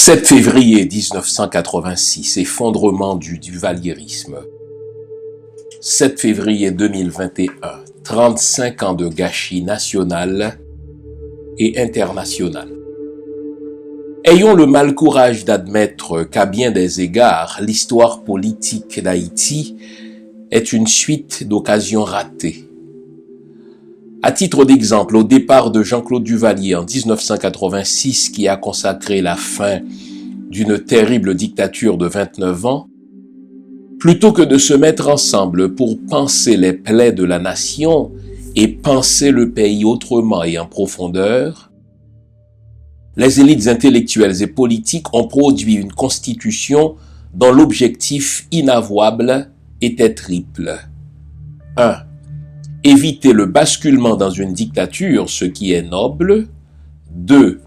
7 février 1986, effondrement du duvalierisme. 7 février 2021, 35 ans de gâchis national et international. Ayons le mal courage d'admettre qu'à bien des égards, l'histoire politique d'Haïti est une suite d'occasions ratées. À titre d'exemple, au départ de Jean-Claude Duvalier en 1986, qui a consacré la fin d'une terrible dictature de 29 ans, plutôt que de se mettre ensemble pour panser les plaies de la nation et penser le pays autrement et en profondeur, les élites intellectuelles et politiques ont produit une constitution dont l'objectif inavouable était triple. 1. Éviter le basculement dans une dictature, ce qui est noble. 2.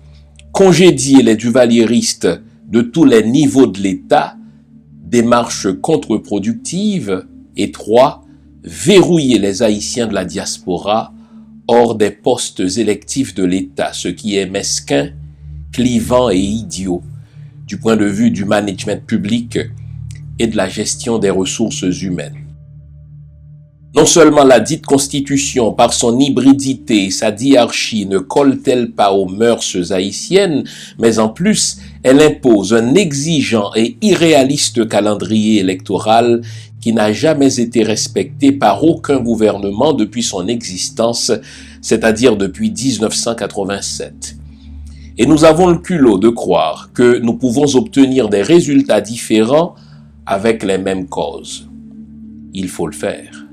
Congédier les duvalieristes de tous les niveaux de l'État, démarche contre-productive. Et 3. Verrouiller les Haïtiens de la diaspora hors des postes électifs de l'État, ce qui est mesquin, clivant et idiot du point de vue du management public et de la gestion des ressources humaines. Non seulement la dite constitution, par son hybridité et sa diarchie, ne colle-t-elle pas aux mœurs haïtiennes, mais en plus, elle impose un exigeant et irréaliste calendrier électoral qui n'a jamais été respecté par aucun gouvernement depuis son existence, c'est-à-dire depuis 1987. Et nous avons le culot de croire que nous pouvons obtenir des résultats différents avec les mêmes causes. Il faut le faire.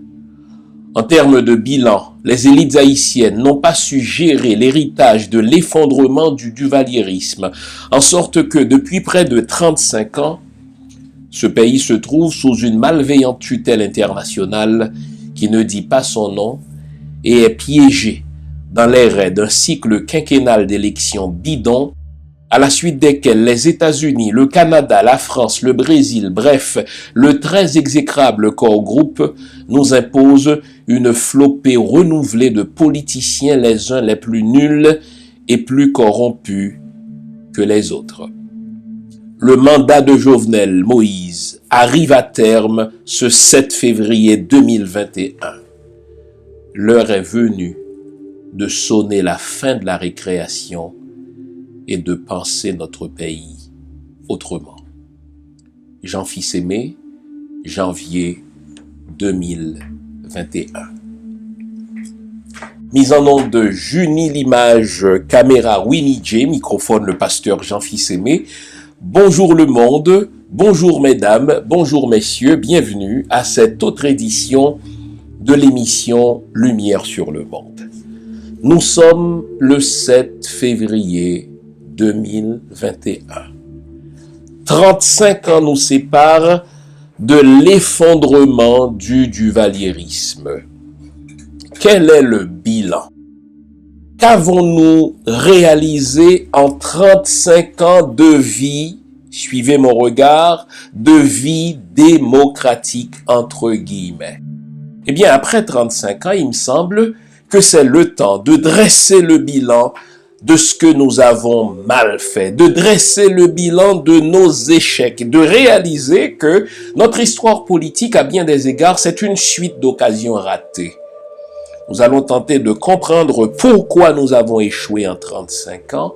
En termes de bilan, les élites haïtiennes n'ont pas su gérer l'héritage de l'effondrement du duvalierisme, en sorte que depuis près de 35 ans, ce pays se trouve sous une malveillante tutelle internationale qui ne dit pas son nom et est piégé dans les raies d'un cycle quinquennal d'élections bidons, à la suite desquelles les États-Unis, le Canada, la France, le Brésil, bref, le très exécrable corps groupe nous impose une flopée renouvelée de politiciens les uns les plus nuls et plus corrompus que les autres. Le mandat de Jovenel Moïse arrive à terme ce 7 février 2021. L'heure est venue de sonner la fin de la récréation et de penser notre pays autrement. Jean Fils-Aimé, janvier 2021. Mise en onde de Junie Limage, caméra Winnie J, microphone le pasteur Jean Fils-Aimé. Bonjour le monde, bonjour mesdames, bonjour messieurs, bienvenue à cette autre édition de l'émission Lumière sur le monde. Nous sommes le 7 février 2021. 35 ans nous séparent de l'effondrement du duvalierisme. Quel est le bilan? Qu'avons-nous réalisé en 35 ans de vie, suivez mon regard, de vie démocratique entre guillemets? Eh bien, après 35 ans, il me semble que c'est le temps de dresser le bilan de ce que nous avons mal fait, de dresser le bilan de nos échecs, de réaliser que notre histoire politique, à bien des égards, c'est une suite d'occasions ratées. Nous allons tenter de comprendre pourquoi nous avons échoué en 35 ans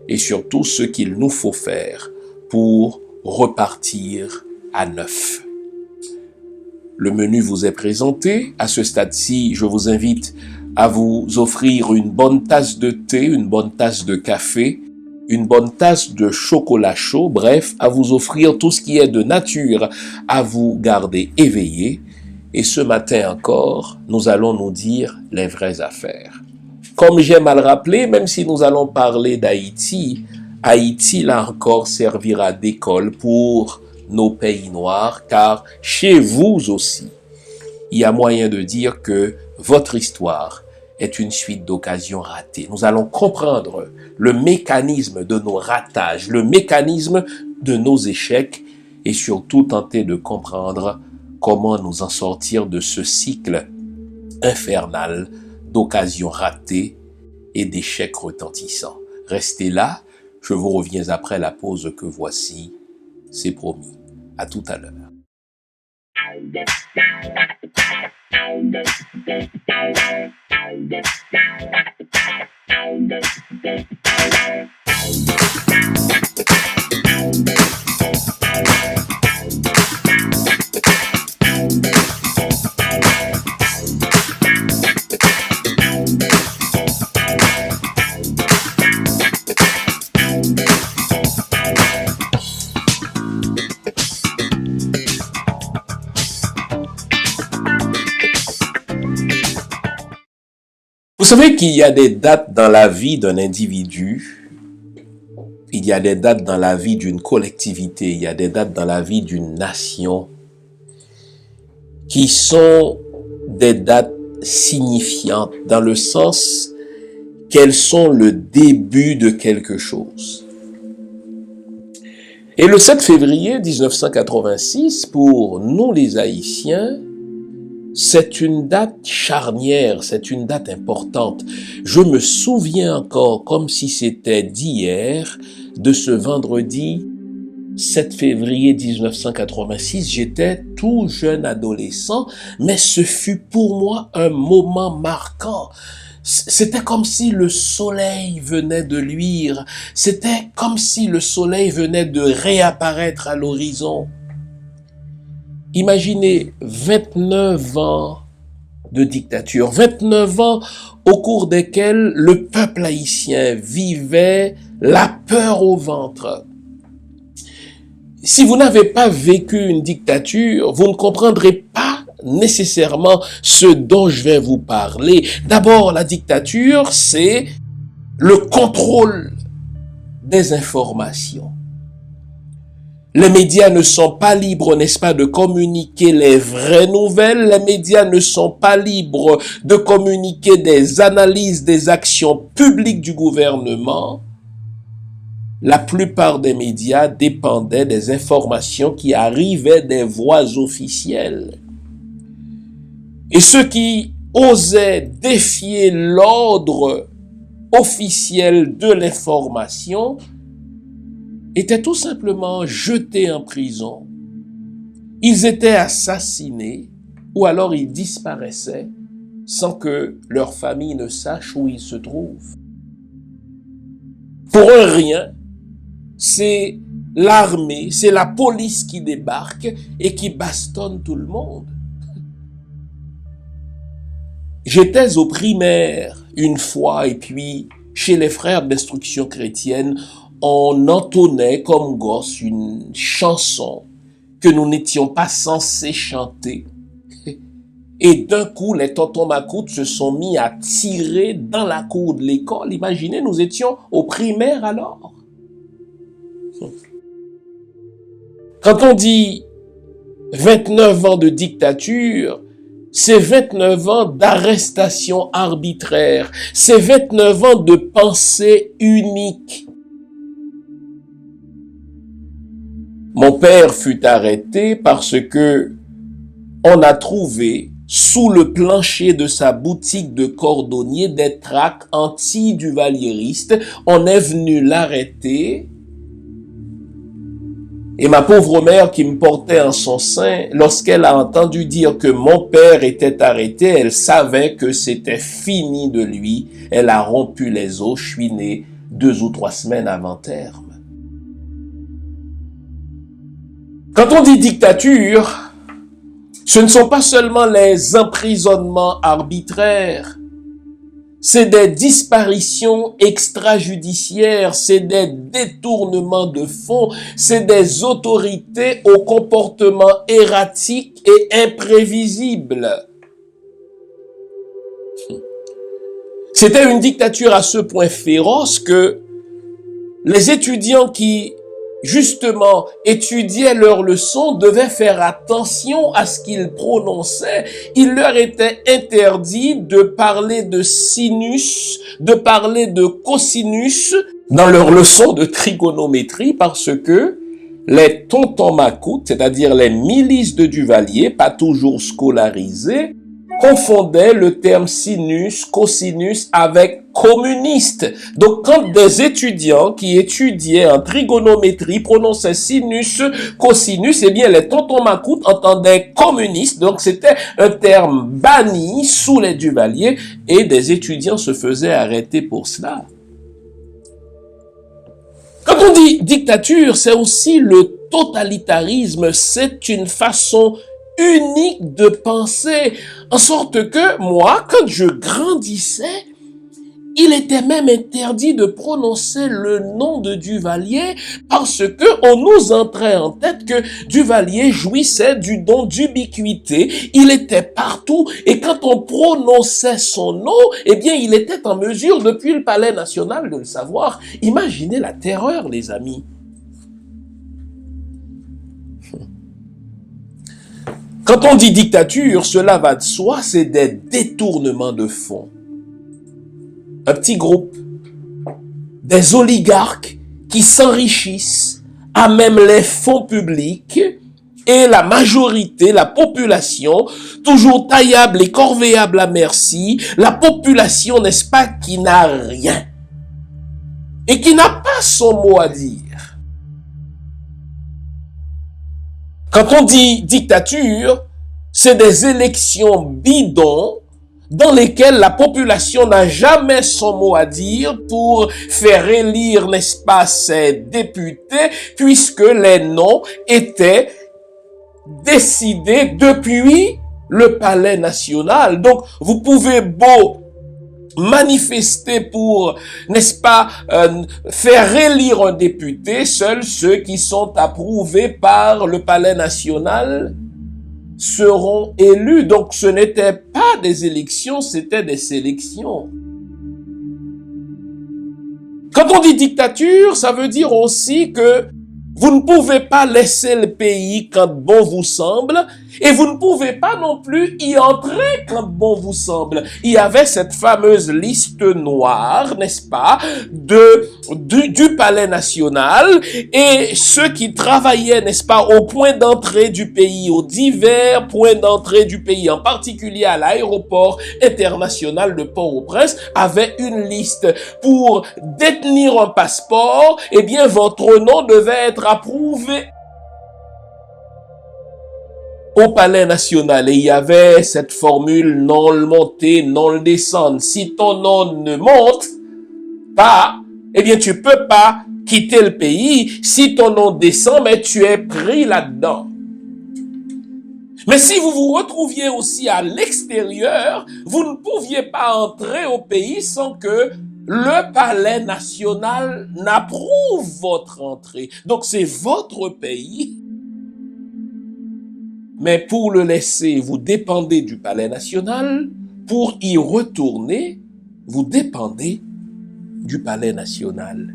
et surtout ce qu'il nous faut faire pour repartir à neuf. Le menu vous est présenté. À ce stade-ci, je vous invite à vous offrir une bonne tasse de thé, une bonne tasse de café, une bonne tasse de chocolat chaud, bref, à vous offrir tout ce qui est de nature à vous garder éveillé. Et ce matin encore, nous allons nous dire les vraies affaires. Comme j'aime à le rappeler, même si nous allons parler d'Haïti, Haïti, là encore, servira d'école pour nos pays noirs, car chez vous aussi, il y a moyen de dire que votre histoire est une suite d'occasions ratées. Nous allons comprendre le mécanisme de nos ratages, le mécanisme de nos échecs et surtout tenter de comprendre comment nous en sortir de ce cycle infernal d'occasions ratées et d'échecs retentissants. Restez là, Je vous reviens après la pause que voici, c'est promis. À tout à l'heure. Vous savez qu'il y a des dates dans la vie d'un individu, il y a des dates dans la vie d'une collectivité, il y a des dates dans la vie d'une nation qui sont des dates signifiantes dans le sens qu'elles sont le début de quelque chose. Et le 7 février 1986, pour nous les Haïtiens, c'est une date charnière, c'est une date importante. Je me souviens encore, comme si c'était d'hier, de ce vendredi 7 février 1986. J'étais tout jeune adolescent, mais ce fut pour moi un moment marquant. C'était comme si le soleil venait de luire. C'était comme si le soleil venait de réapparaître à l'horizon. Imaginez 29 ans de dictature, 29 ans au cours desquels le peuple haïtien vivait la peur au ventre. Si vous n'avez pas vécu une dictature, vous ne comprendrez pas nécessairement ce dont je vais vous parler. D'abord, la dictature, c'est le contrôle des informations. Les médias ne sont pas libres, n'est-ce pas, de communiquer les vraies nouvelles. Les médias ne sont pas libres de communiquer des analyses des actions publiques du gouvernement. La plupart des médias dépendaient des informations qui arrivaient des voies officielles. Et ceux qui osaient défier l'ordre officiel de l'information étaient tout simplement jetés en prison. Ils étaient assassinés ou alors ils disparaissaient sans que leur famille ne sache où ils se trouvent. Pour un rien, c'est l'armée, c'est la police qui débarque et qui bastonne tout le monde. J'étais au primaire une fois et puis chez les frères d'instruction chrétienne, on entonnait comme gosse une chanson que nous n'étions pas censés chanter. Et d'un coup, les tontons macoutes se sont mis à tirer dans la cour de l'école. Imaginez, nous étions au primaire alors. Quand on dit 29 ans de dictature, c'est 29 ans d'arrestation arbitraire, c'est 29 ans de pensée unique. Mon père fut arrêté parce que on a trouvé sous le plancher de sa boutique de cordonnier des tracts anti-duvalieristes. On est venu l'arrêter. Et ma pauvre mère qui me portait en son sein, lorsqu'elle a entendu dire que mon père était arrêté, elle savait que c'était fini de lui. Elle a rompu les os. Je suis né 2 ou 3 semaines avant terme. Quand on dit dictature, ce ne sont pas seulement les emprisonnements arbitraires, c'est des disparitions extrajudiciaires, c'est des détournements de fonds, c'est des autorités au comportement erratique et imprévisible. C'était une dictature à ce point féroce que les étudiants qui justement, étudiaient leurs leçons, devaient faire attention à ce qu'ils prononçaient. Il leur était interdit de parler de sinus, de parler de cosinus dans leurs leçons de trigonométrie parce que les tontons macoutes, c'est-à-dire les milices de Duvalier, pas toujours scolarisés, confondait le terme sinus, cosinus avec communiste. Donc, quand des étudiants qui étudiaient en trigonométrie prononçaient sinus, cosinus, eh bien, les tontons macoutes entendaient communiste. Donc, c'était un terme banni sous les Duvalier et des étudiants se faisaient arrêter pour cela. Quand on dit dictature, c'est aussi le totalitarisme. C'est une façon unique de penser. En sorte que moi, quand je grandissais, il était même interdit de prononcer le nom de Duvalier parce que on nous entrait en tête que Duvalier jouissait du don d'ubiquité. Il était partout et quand on prononçait son nom, eh bien, il était en mesure, depuis le Palais National, de le savoir. Imaginez la terreur, les amis. Quand on dit dictature, cela va de soi, c'est des détournements de fonds. Un petit groupe, des oligarques qui s'enrichissent à même les fonds publics et la majorité, la population, toujours taillable et corvéable à merci, la population, n'est-ce pas, qui n'a rien et qui n'a pas son mot à dire. Quand on dit dictature, c'est des élections bidons dans lesquelles la population n'a jamais son mot à dire pour faire élire, n'est-ce pas, ses députés, puisque les noms étaient décidés depuis le Palais National. Donc, vous pouvez beau manifester pour, n'est-ce pas, faire élire un député, seuls ceux qui sont approuvés par le Palais National seront élus. Donc, ce n'était pas des élections, c'était des sélections. Quand on dit dictature, ça veut dire aussi que vous ne pouvez pas laisser le pays quand bon vous semble et vous ne pouvez pas non plus y entrer quand bon vous semble. Il y avait cette fameuse liste noire, n'est-ce pas, du Palais National et ceux qui travaillaient, n'est-ce pas, au point d'entrée du pays, aux divers points d'entrée du pays, en particulier à l'aéroport international de Port-au-Prince, avaient une liste. Pour détenir un passeport, eh bien, votre nom devait être approuvé au Palais National. Et il y avait cette formule non le monter, non le descendre. Si ton nom ne monte pas, eh bien, tu peux pas quitter le pays. Si ton nom descend, mais tu es pris là-dedans. Mais si vous vous retrouviez aussi à l'extérieur, vous ne pouviez pas entrer au pays sans que le Palais National n'approuve votre entrée. Donc c'est votre pays. Mais pour le laisser, vous dépendez du Palais National. Pour y retourner, vous dépendez du Palais National.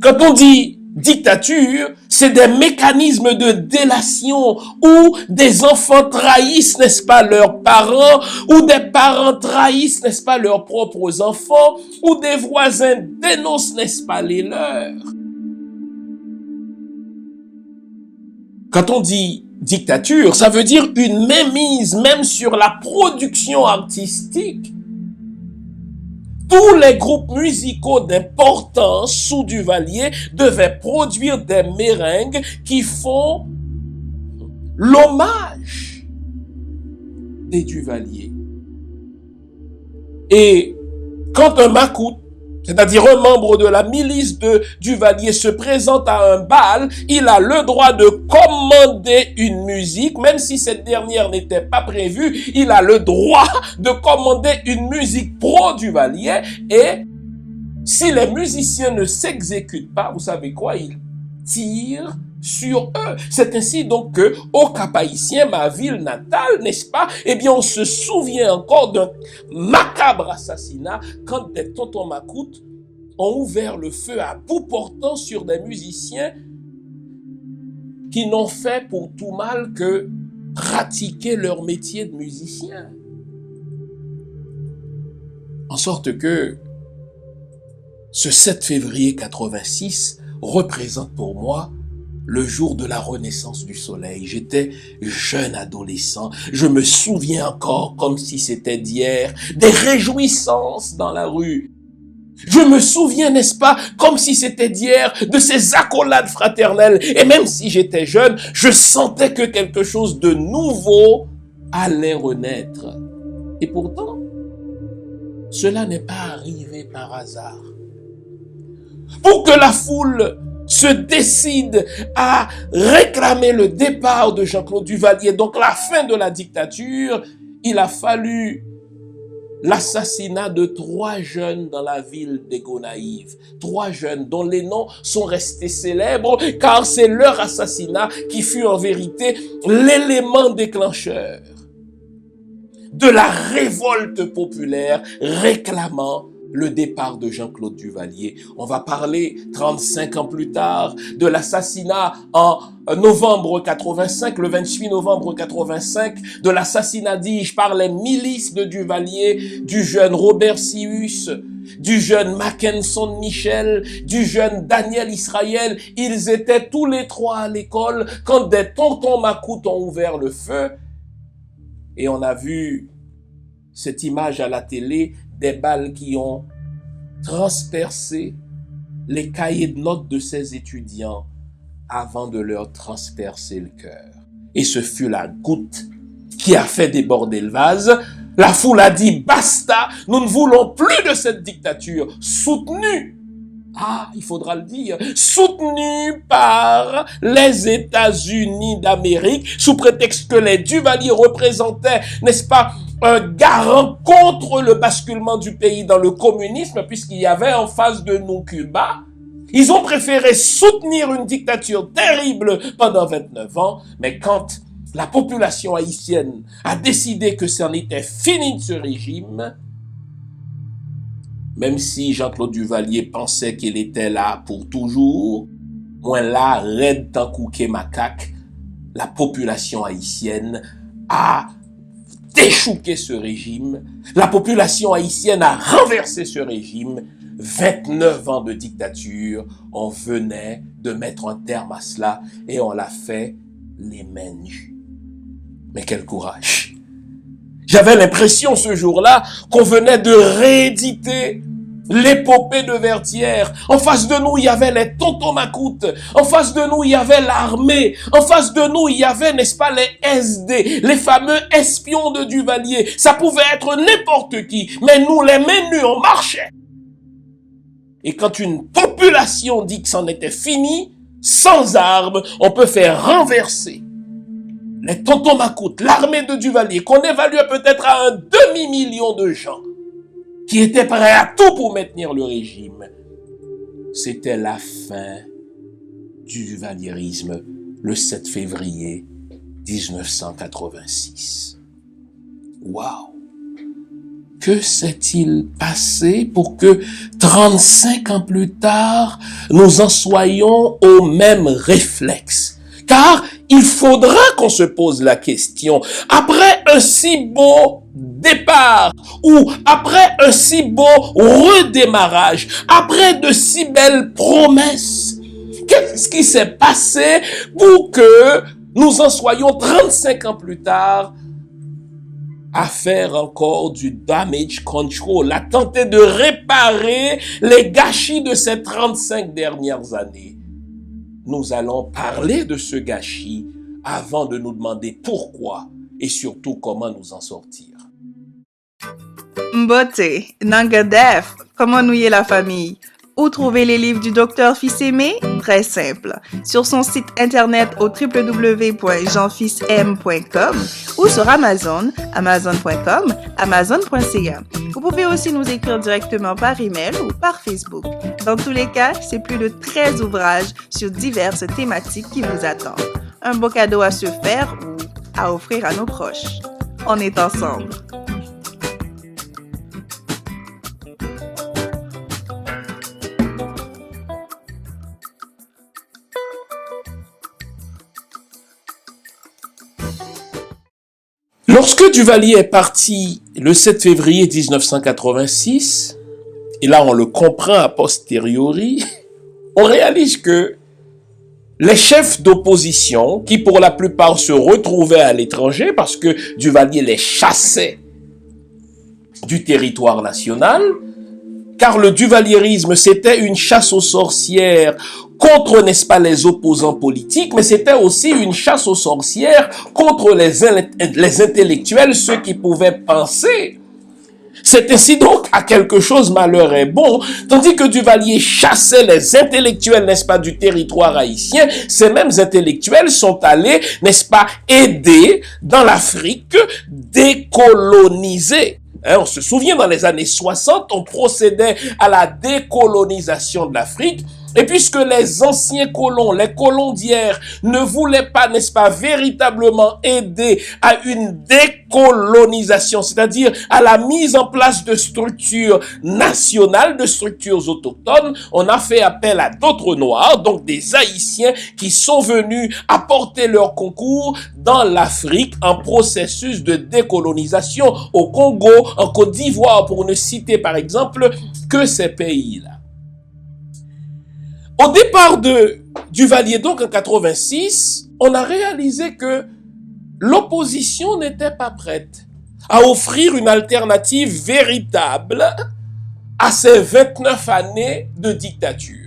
Quand on dit dictature, c'est des mécanismes de délation où des enfants trahissent, n'est-ce pas, leurs parents, ou des parents trahissent, n'est-ce pas, leurs propres enfants, ou des voisins dénoncent, n'est-ce pas, les leurs. Quand on dit dictature, ça veut dire une mainmise même sur la production artistique. Tous les groupes musicaux d'importance sous Duvalier devaient produire des méringues qui font l'hommage des Duvalier. Et quand un macoute, c'est-à-dire un membre de la milice de Duvalier, se présente à un bal, il a le droit de commander une musique, même si cette dernière n'était pas prévue, il a le droit de commander une musique pro-Duvalier, et si les musiciens ne s'exécutent pas, vous savez quoi, ils tirent sur eux. C'est ainsi donc que au Cap-Haïtien, ma ville natale, n'est-ce pas, eh bien on se souvient encore d'un macabre assassinat quand des tontons macoutes ont ouvert le feu à bout portant sur des musiciens qui n'ont fait pour tout mal que pratiquer leur métier de musicien. En sorte que ce 7 février 86 représente pour moi le jour de la renaissance du soleil. J'étais jeune adolescent. Je me souviens encore comme si c'était d'hier, des réjouissances dans la rue. Je me souviens, n'est-ce pas, comme si c'était d'hier, de ces accolades fraternelles. Et même si j'étais jeune, je sentais que quelque chose de nouveau allait renaître. Et pourtant, cela n'est pas arrivé par hasard. Pour que la foule se décide à réclamer le départ de Jean-Claude Duvalier, donc la fin de la dictature, il a fallu l'assassinat de 3 jeunes dans la ville des Gonaïves. 3 jeunes dont les noms sont restés célèbres car c'est leur assassinat qui fut en vérité l'élément déclencheur de la révolte populaire réclamant le départ de Jean-Claude Duvalier. On va parler 35 ans plus tard de l'assassinat en novembre 85, le 28 novembre 85, de l'assassinat, dis-je, par les milices de Duvalier, du jeune Robert Sius, du jeune Mackenson Michel, du jeune Daniel Israël. Ils étaient tous les 3 à l'école quand des tontons macoutes ont ouvert le feu. Et on a vu cette image à la télé, des balles qui ont transpercé les cahiers de notes de ces étudiants avant de leur transpercer le cœur. Et ce fut la goutte qui a fait déborder le vase. La foule a dit « Basta, nous ne voulons plus de cette dictature soutenue ». Il faudra le dire, soutenu par les États-Unis d'Amérique, sous prétexte que les Duvalier représentaient, n'est-ce pas, un garant contre le basculement du pays dans le communisme, puisqu'il y avait en face de nous Cuba. Ils ont préféré soutenir une dictature terrible pendant 29 ans, mais quand la population haïtienne a décidé que c'en était fini de ce régime, même si Jean-Claude Duvalier pensait qu'il était là pour toujours, moins là, raide tant qu'ouké macaque, la population haïtienne a déchouqué ce régime. La population haïtienne a renversé ce régime. 29 ans de dictature, on venait de mettre un terme à cela et on l'a fait les mains nues. Mais quel courage! J'avais l'impression ce jour-là qu'on venait de rééditer l'épopée de Vertières. En face de nous, il y avait les tontons macoutes. En face de nous, il y avait l'armée. En face de nous, il y avait, n'est-ce pas, les SD, les fameux espions de Duvalier. Ça pouvait être n'importe qui, mais nous, les mains nues, on marchait. Et quand une population dit que c'en était fini, sans armes, on peut faire renverser les tontons macoutes, l'armée de Duvalier, qu'on évaluait peut-être à un demi-million de gens qui étaient prêts à tout pour maintenir le régime. C'était la fin du duvalierisme le 7 février 1986. Waouh! Que s'est-il passé pour que 35 ans plus tard, nous en soyons au même réflexe? Car il faudra qu'on se pose la question, après un si beau départ, ou après un si beau redémarrage, après de si belles promesses, qu'est-ce qui s'est passé pour que nous en soyons 35 ans plus tard à faire encore du damage control, à tenter de réparer les gâchis de ces 35 dernières années? Nous allons parler de ce gâchis avant de nous demander pourquoi et surtout comment nous en sortir. Mbote, Nangadef, comment nouer la famille? Où trouver les livres du docteur Fils-Aimé? Très simple. Sur son site internet au www.jeanfilsm.com ou sur Amazon, amazon.com, amazon.ca. Vous pouvez aussi nous écrire directement par email ou par Facebook. Dans tous les cas, c'est plus de 13 ouvrages sur diverses thématiques qui vous attendent. Un beau cadeau à se faire ou à offrir à nos proches. On est ensemble. Lorsque Duvalier est parti le 7 février 1986, et là on le comprend a posteriori, on réalise que les chefs d'opposition, qui pour la plupart se retrouvaient à l'étranger parce que Duvalier les chassait du territoire national, car le duvalierisme, c'était une chasse aux sorcières contre, n'est-ce pas, les opposants politiques, mais c'était aussi une chasse aux sorcières contre les intellectuels, ceux qui pouvaient penser. C'est ainsi donc à quelque chose malheur est bon, tandis que Duvalier chassait les intellectuels, n'est-ce pas, du territoire haïtien, ces mêmes intellectuels sont allés, n'est-ce pas, aider dans l'Afrique décoloniser. On se souvient, dans les années 60, on procédait à la décolonisation de l'Afrique. Et puisque les anciens colons, les colons d'hier, ne voulaient pas, n'est-ce pas, véritablement aider à une décolonisation, c'est-à-dire à la mise en place de structures nationales, de structures autochtones, on a fait appel à d'autres Noirs, donc des Haïtiens qui sont venus apporter leur concours dans l'Afrique en processus de décolonisation au Congo, en Côte d'Ivoire, pour ne citer par exemple que ces pays-là. Au départ de Duvalier, donc en 86, on a réalisé que l'opposition n'était pas prête à offrir une alternative véritable à ces 29 années de dictature.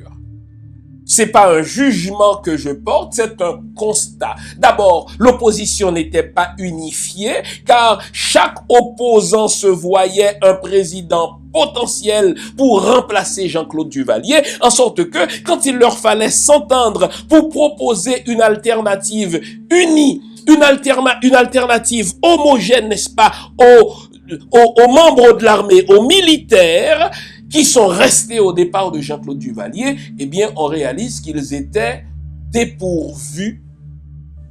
C'est pas un jugement que je porte, c'est un constat. D'abord, l'opposition n'était pas unifiée, car chaque opposant se voyait un président potentiel pour remplacer Jean-Claude Duvalier, en sorte que, quand il leur fallait s'entendre pour proposer une alternative unie, une alternative homogène, n'est-ce pas, aux membres de l'armée, aux militaires, qui sont restés au départ de Jean-Claude Duvalier, eh bien, on réalise qu'ils étaient dépourvus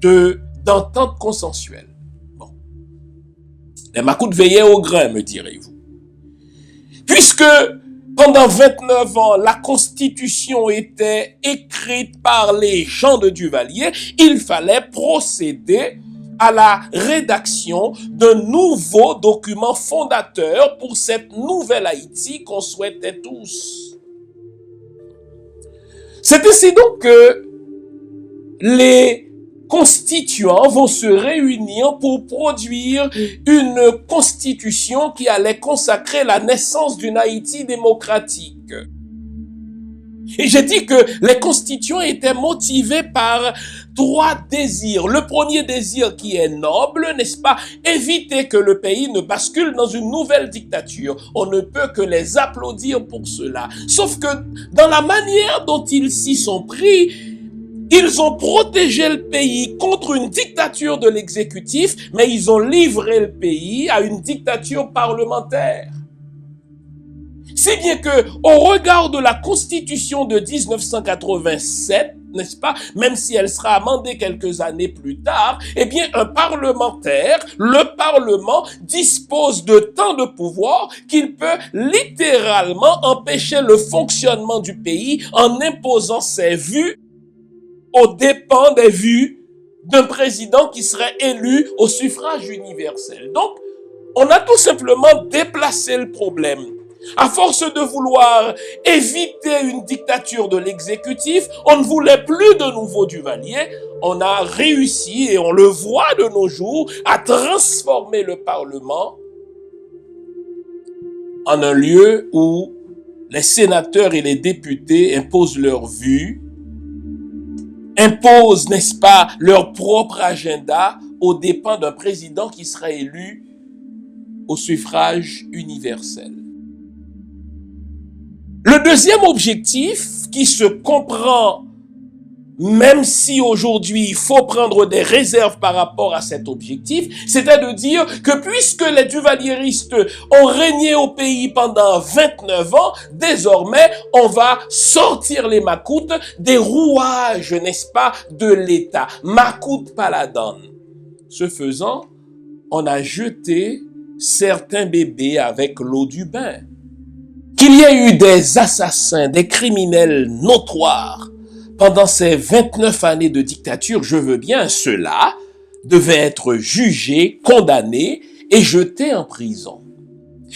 d'entente consensuelle. Bon. Les Macoutes veillaient au grain, me direz-vous. Puisque, pendant 29 ans, la Constitution était écrite par les gens de Duvalier, il fallait procéder à la rédaction d'un nouveau document fondateur pour cette nouvelle Haïti qu'on souhaitait tous. C'est ainsi donc que les constituants vont se réunir pour produire une constitution qui allait consacrer la naissance d'une Haïti démocratique. Et j'ai dit que les constituants étaient motivés par 3 désirs. Le premier désir qui est noble, n'est-ce pas? Éviter que le pays ne bascule dans une nouvelle dictature. On ne peut que les applaudir pour cela. Sauf que dans la manière dont ils s'y sont pris, ils ont protégé le pays contre une dictature de l'exécutif, mais ils ont livré le pays à une dictature parlementaire. Si bien que, au regard de la Constitution de 1987, n'est-ce pas, même si elle sera amendée quelques années plus tard, eh bien, un parlementaire, le Parlement, dispose de tant de pouvoir qu'il peut littéralement empêcher le fonctionnement du pays en imposant ses vues aux dépens des vues d'un président qui serait élu au suffrage universel. Donc, on a tout simplement déplacé le problème. À force de vouloir éviter une dictature de l'exécutif, on ne voulait plus de nouveau Duvalier. On a réussi, et on le voit de nos jours, à transformer le Parlement en un lieu où les sénateurs et les députés imposent leurs vues, imposent, n'est-ce pas, leur propre agenda aux dépens d'un président qui sera élu au suffrage universel. Le deuxième objectif, qui se comprend, même si aujourd'hui il faut prendre des réserves par rapport à cet objectif, c'était de dire que puisque les duvalieristes ont régné au pays pendant 29 ans, désormais on va sortir les Macoutes des rouages, n'est-ce pas, de l'État. Macoute Paladan. Ce faisant, on a jeté certains bébés avec l'eau du bain. Qu'il y ait eu des assassins, des criminels notoires pendant ces 29 années de dictature, je veux bien, ceux-là devaient être jugés, condamnés et jetés en prison.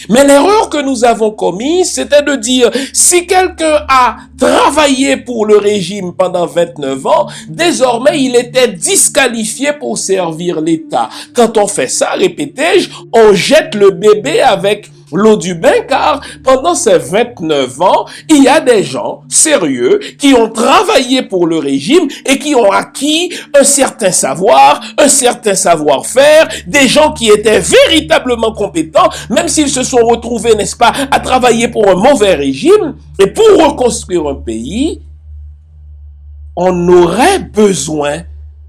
Mais l'erreur que nous avons commise, c'était de dire, si quelqu'un a travaillé pour le régime pendant 29 ans, désormais il était disqualifié pour servir l'État. Quand on fait ça, répétais-je, on jette le bébé avec l'eau du bain, car pendant ces 29 ans, il y a des gens sérieux qui ont travaillé pour le régime et qui ont acquis un certain savoir, un certain savoir-faire, des gens qui étaient véritablement compétents, même s'ils se sont retrouvés, n'est-ce pas, à travailler pour un mauvais régime. Et pour reconstruire un pays, on aurait besoin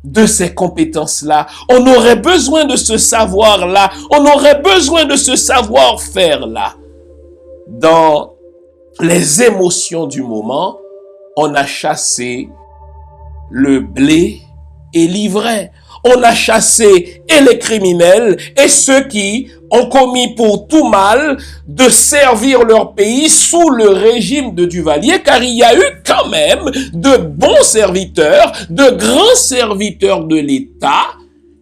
de ces compétences-là. On aurait besoin de ce savoir-là. On aurait besoin de ce savoir-faire-là. Dans les émotions du moment, on a chassé le blé et l'ivraie. On a chassé et les criminels et ceux qui ont commis pour tout mal de servir leur pays sous le régime de Duvalier, car il y a eu quand même de bons serviteurs, de grands serviteurs de l'État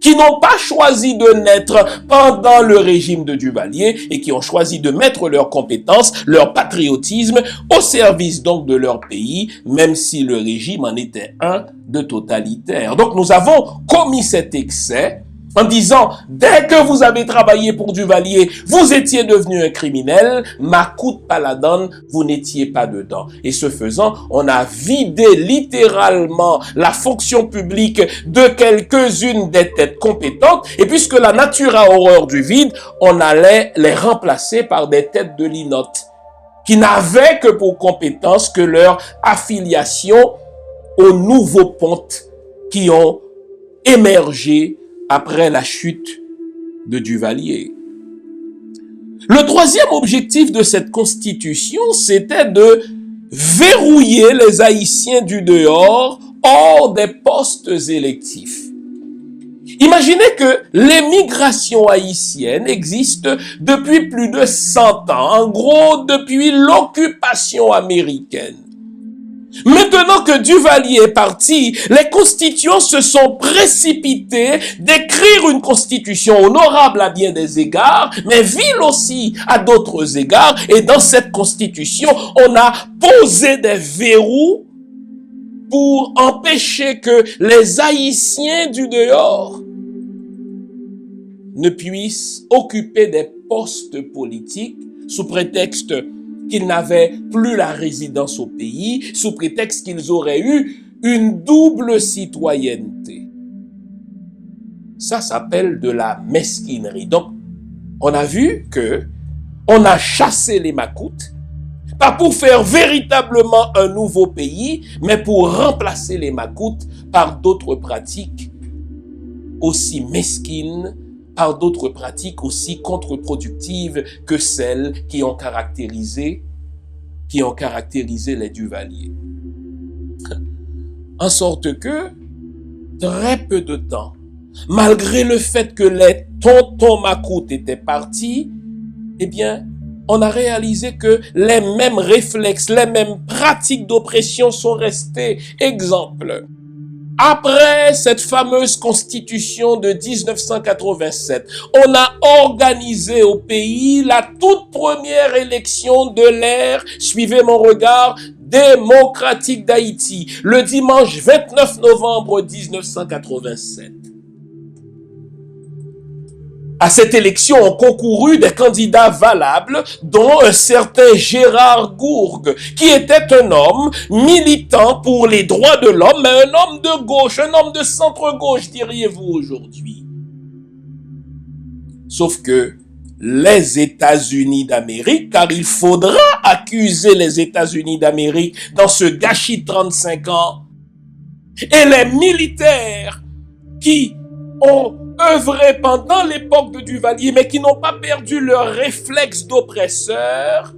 qui n'ont pas choisi de naître pendant le régime de Duvalier et qui ont choisi de mettre leurs compétences, leur patriotisme au service donc de leur pays, même si le régime en était un de totalitaire. Donc nous avons commis cet excès en disant, dès que vous avez travaillé pour Duvalier, vous étiez devenu un criminel, Macoute Paladon, vous n'étiez pas dedans. Et ce faisant, on a vidé littéralement la fonction publique de quelques-unes des têtes compétentes, et puisque la nature a horreur du vide, on allait les remplacer par des têtes de linotte, qui n'avaient que pour compétence que leur affiliation aux nouveaux pontes qui ont émergé après la chute de Duvalier. Le troisième objectif de cette constitution, c'était de verrouiller les Haïtiens du dehors hors des postes électifs. Imaginez que l'émigration haïtienne existe depuis plus de 100 ans, en gros depuis l'occupation américaine. Maintenant que Duvalier est parti, les constituants se sont précipités d'écrire une constitution honorable à bien des égards, mais vile aussi à d'autres égards. Et dans cette constitution, on a posé des verrous pour empêcher que les Haïtiens du dehors ne puissent occuper des postes politiques sous prétexte qu'ils n'avaient plus la résidence au pays, sous prétexte qu'ils auraient eu une double citoyenneté. Ça s'appelle de la mesquinerie. Donc, on a vu que on a chassé les Macoutes, pas pour faire véritablement un nouveau pays, mais pour remplacer les Macoutes par d'autres pratiques aussi mesquines, par d'autres pratiques aussi contre-productives que celles qui ont caractérisé les Duvalier. En sorte que, très peu de temps, malgré le fait que les tontons Macoutes étaient partis, eh bien, on a réalisé que les mêmes réflexes, les mêmes pratiques d'oppression sont restés. Exemple, après cette fameuse constitution de 1987, on a organisé au pays la toute première élection de l'ère, suivez mon regard, démocratique d'Haïti, le dimanche 29 novembre 1987. À cette élection ont concouru des candidats valables, dont un certain Gérard Gourgue, qui était un homme militant pour les droits de l'homme, mais un homme de gauche, un homme de centre-gauche, diriez-vous aujourd'hui. Sauf que les États-Unis d'Amérique, car il faudra accuser les États-Unis d'Amérique dans ce gâchis de 35 ans, et les militaires qui ont œuvré pendant l'époque de Duvalier, mais qui n'ont pas perdu leur réflexe d'oppresseur,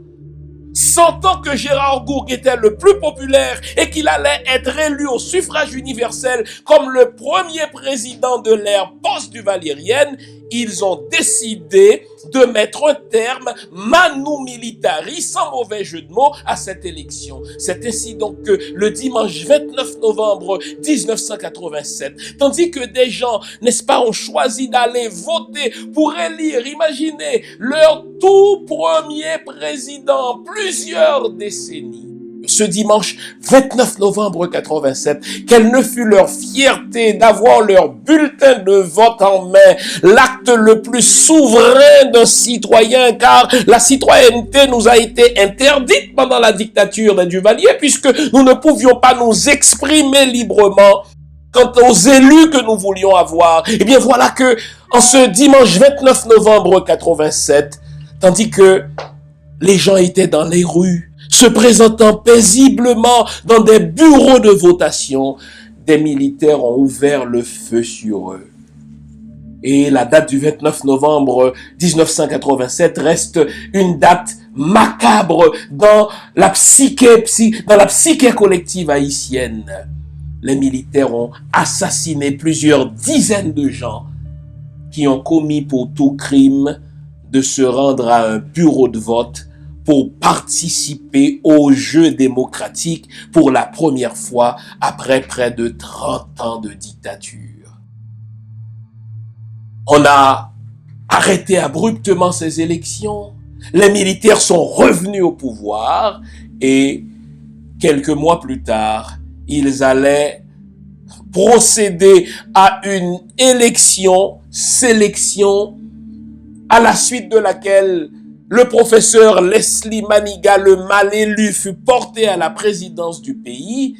sentant que Gérard Gourgue était le plus populaire et qu'il allait être élu au suffrage universel comme le premier président de l'ère post-duvalérienne, ils ont décidé de mettre un terme, manu militari, sans mauvais jeu de mots, à cette élection. C'est ainsi donc que le dimanche 29 novembre 1987, tandis que des gens, n'est-ce pas, ont choisi d'aller voter pour élire, imaginez, leur tout premier président, plusieurs décennies. Ce dimanche 29 novembre 87, quelle ne fut leur fierté d'avoir leur bulletin de vote en main, l'acte le plus souverain d'un citoyen, car la citoyenneté nous a été interdite pendant la dictature des Duvalier, puisque nous ne pouvions pas nous exprimer librement quant aux élus que nous voulions avoir. Eh bien voilà que, en ce dimanche 29 novembre 87, tandis que les gens étaient dans les rues, se présentant paisiblement dans des bureaux de votation, des militaires ont ouvert le feu sur eux. Et la date du 29 novembre 1987 reste une date macabre dans la psyché collective haïtienne. Les militaires ont assassiné plusieurs dizaines de gens qui ont commis pour tout crime de se rendre à un bureau de vote pour participer au jeu démocratique pour la première fois après près de 30 ans de dictature. On a arrêté abruptement ces élections. Les militaires sont revenus au pouvoir et quelques mois plus tard, ils allaient procéder à une sélection, à la suite de laquelle le professeur Leslie Maniga, le mal élu, fut porté à la présidence du pays,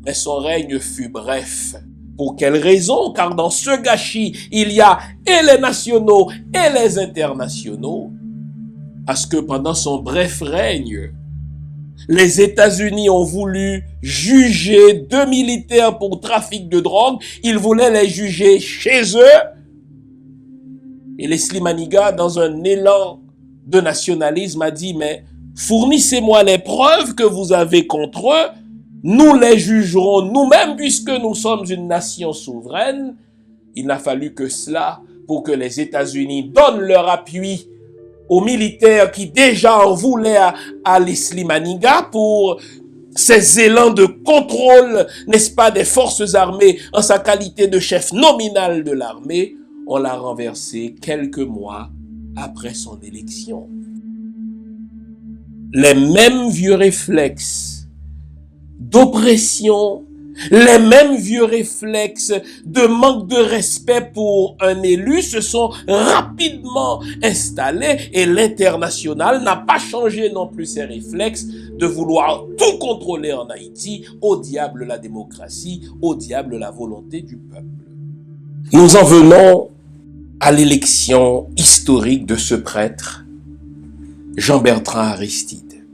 mais son règne fut bref. Pour quelle raison? Car dans ce gâchis, il y a et les nationaux et les internationaux. Parce que pendant son bref règne, les États-Unis ont voulu juger 2 militaires pour trafic de drogue. Ils voulaient les juger chez eux. Et Leslie Maniga, dans un élan de nationalisme, a dit, mais fournissez-moi les preuves que vous avez contre eux, nous les jugerons nous-mêmes puisque nous sommes une nation souveraine. Il n'a fallu que cela pour que les États-Unis donnent leur appui aux militaires qui déjà en voulaient à Leslie Maniga pour ces élans de contrôle, n'est-ce pas, des forces armées en sa qualité de chef nominal de l'armée. On l'a renversé quelques mois après son élection. Les mêmes vieux réflexes d'oppression, les mêmes vieux réflexes de manque de respect pour un élu se sont rapidement installés et l'international n'a pas changé non plus ses réflexes de vouloir tout contrôler en Haïti. Au diable la démocratie, au diable la volonté du peuple. Nous en venons à l'élection historique de ce prêtre, Jean-Bertrand Aristide,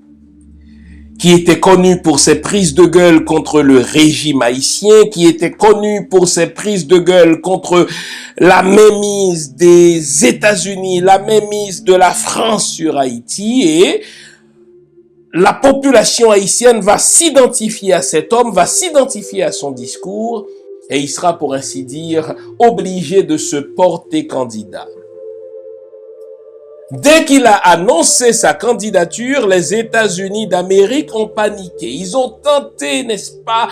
qui était connu pour ses prises de gueule contre le régime haïtien, qui était connu pour ses prises de gueule contre la mainmise des États-Unis, la mainmise de la France sur Haïti, et la population haïtienne va s'identifier à cet homme, va s'identifier à son discours, et il sera, pour ainsi dire, obligé de se porter candidat. Dès qu'il a annoncé sa candidature, les États-Unis d'Amérique ont paniqué. Ils ont tenté, n'est-ce pas,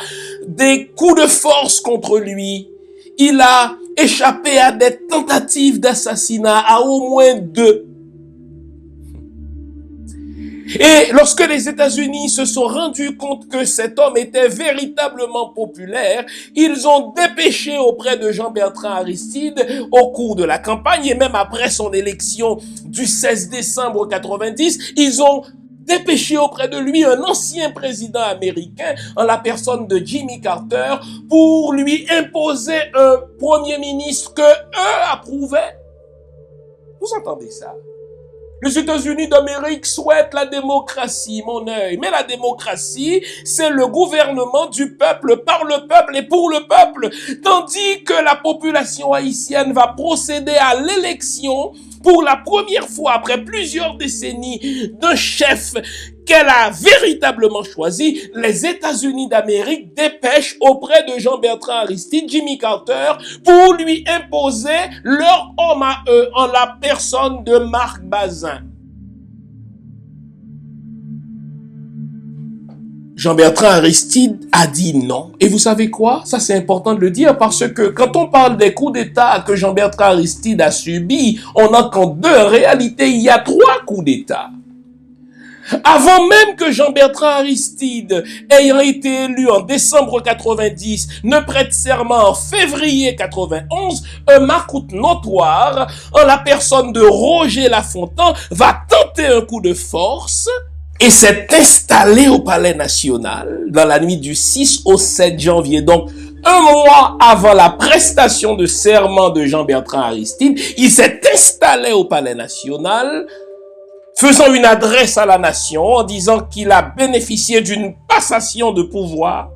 des coups de force contre lui. Il a échappé à des tentatives d'assassinat, à au moins 2. Et lorsque les États-Unis se sont rendus compte que cet homme était véritablement populaire, ils ont dépêché auprès de Jean-Bertrand Aristide au cours de la campagne et même après son élection du 16 décembre 90, ils ont dépêché auprès de lui un ancien président américain en la personne de Jimmy Carter pour lui imposer un premier ministre que eux approuvaient. Vous entendez ça? Les États-Unis d'Amérique souhaitent la démocratie, mon œil. Mais la démocratie, c'est le gouvernement du peuple, par le peuple et pour le peuple. Tandis que la population haïtienne va procéder à l'élection pour la première fois après plusieurs décennies d'un chef qu'elle a véritablement choisi, les États-Unis d'Amérique dépêchent auprès de Jean-Bertrand Aristide, Jimmy Carter, pour lui imposer leur homme à eux en la personne de Marc Bazin. Jean-Bertrand Aristide a dit non. Et vous savez quoi? Ça, c'est important de le dire parce que quand on parle des coups d'État que Jean-Bertrand Aristide a subis, on n'en compte deux. En réalité, il y a 3 coups d'État. Avant même que Jean-Bertrand Aristide, ayant été élu en décembre 90, ne prête serment en février 91, un macoute notoire, en la personne de Roger Lafontaine, va tenter un coup de force et s'est installé au Palais National dans la nuit du 6 au 7 janvier. Donc, un mois avant la prestation de serment de Jean-Bertrand Aristide, il s'est installé au Palais National, faisant une adresse à la nation en disant qu'il a bénéficié d'une passation de pouvoir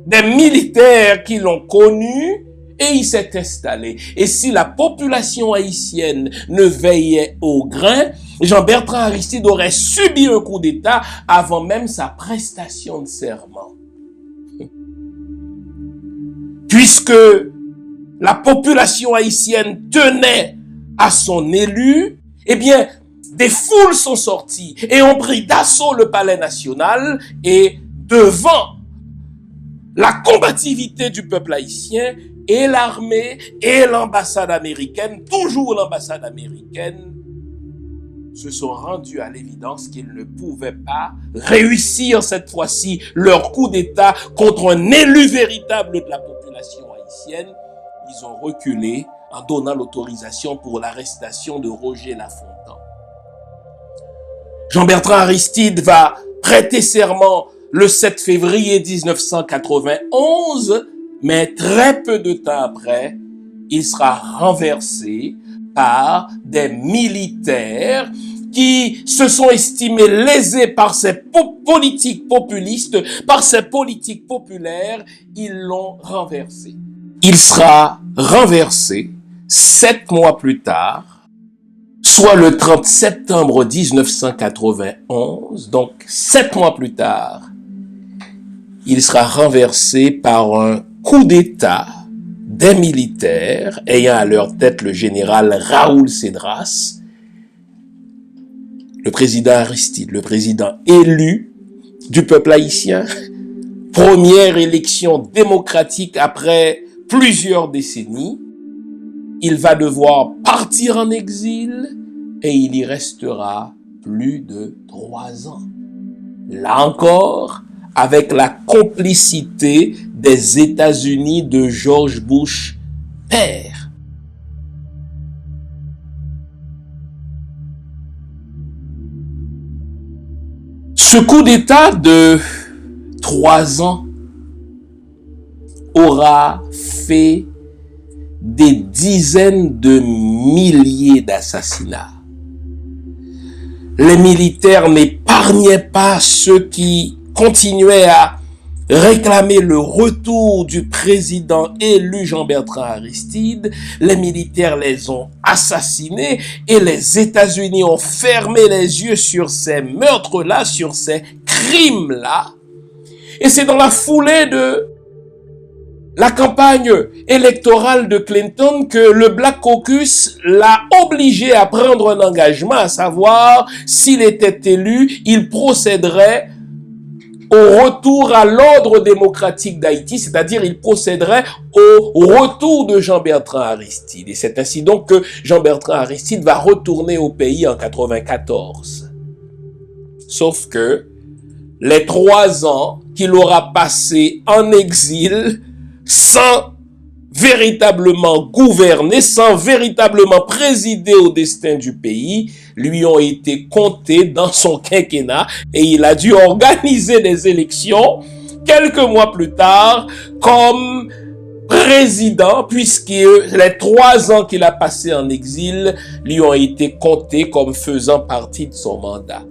des militaires qui l'ont connu et il s'est installé. Et si la population haïtienne ne veillait au grain, Jean-Bertrand Aristide aurait subi un coup d'État avant même sa prestation de serment. Puisque la population haïtienne tenait à son élu, eh bien, des foules sont sorties et ont pris d'assaut le Palais National et devant la combativité du peuple haïtien et l'armée et l'ambassade américaine, toujours l'ambassade américaine, se sont rendus à l'évidence qu'ils ne pouvaient pas réussir cette fois-ci leur coup d'État contre un élu véritable de la population haïtienne. Ils ont reculé en donnant l'autorisation pour l'arrestation de Roger Lafontaine. Jean-Bertrand Aristide va prêter serment le 7 février 1991, mais très peu de temps après, il sera renversé par des militaires qui se sont estimés lésés par ces politiques populistes, par ces politiques populaires, ils l'ont renversé. Il sera renversé 7 mois plus tard, soit le 30 septembre 1991, donc 7 mois plus tard, il sera renversé par un coup d'État des militaires ayant à leur tête le général Raoul Cedras, le président Aristide, le président élu du peuple haïtien, première élection démocratique après plusieurs décennies. Il va devoir partir en exil et il y restera plus de 3 ans. Là encore, avec la complicité des États-Unis de George Bush père. Ce coup d'État de 3 ans aura fait des dizaines de milliers d'assassinats. Les militaires n'épargnaient pas ceux qui continuaient à réclamer le retour du président élu Jean-Bertrand Aristide. Les militaires les ont assassinés et les États-Unis ont fermé les yeux sur ces meurtres-là, sur ces crimes-là. Et c'est dans la foulée de la campagne électorale de Clinton que le Black Caucus l'a obligé à prendre un engagement, à savoir, s'il était élu, il procéderait au retour à l'ordre démocratique d'Haïti, c'est-à-dire il procéderait au retour de Jean-Bertrand Aristide. Et c'est ainsi donc que Jean-Bertrand Aristide va retourner au pays en 1994. Sauf que les 3 ans qu'il aura passé en exil, sans véritablement gouverner, sans véritablement présider au destin du pays, lui ont été comptés dans son quinquennat et il a dû organiser des élections quelques mois plus tard comme président, puisque les 3 ans qu'il a passés en exil lui ont été comptés comme faisant partie de son mandat.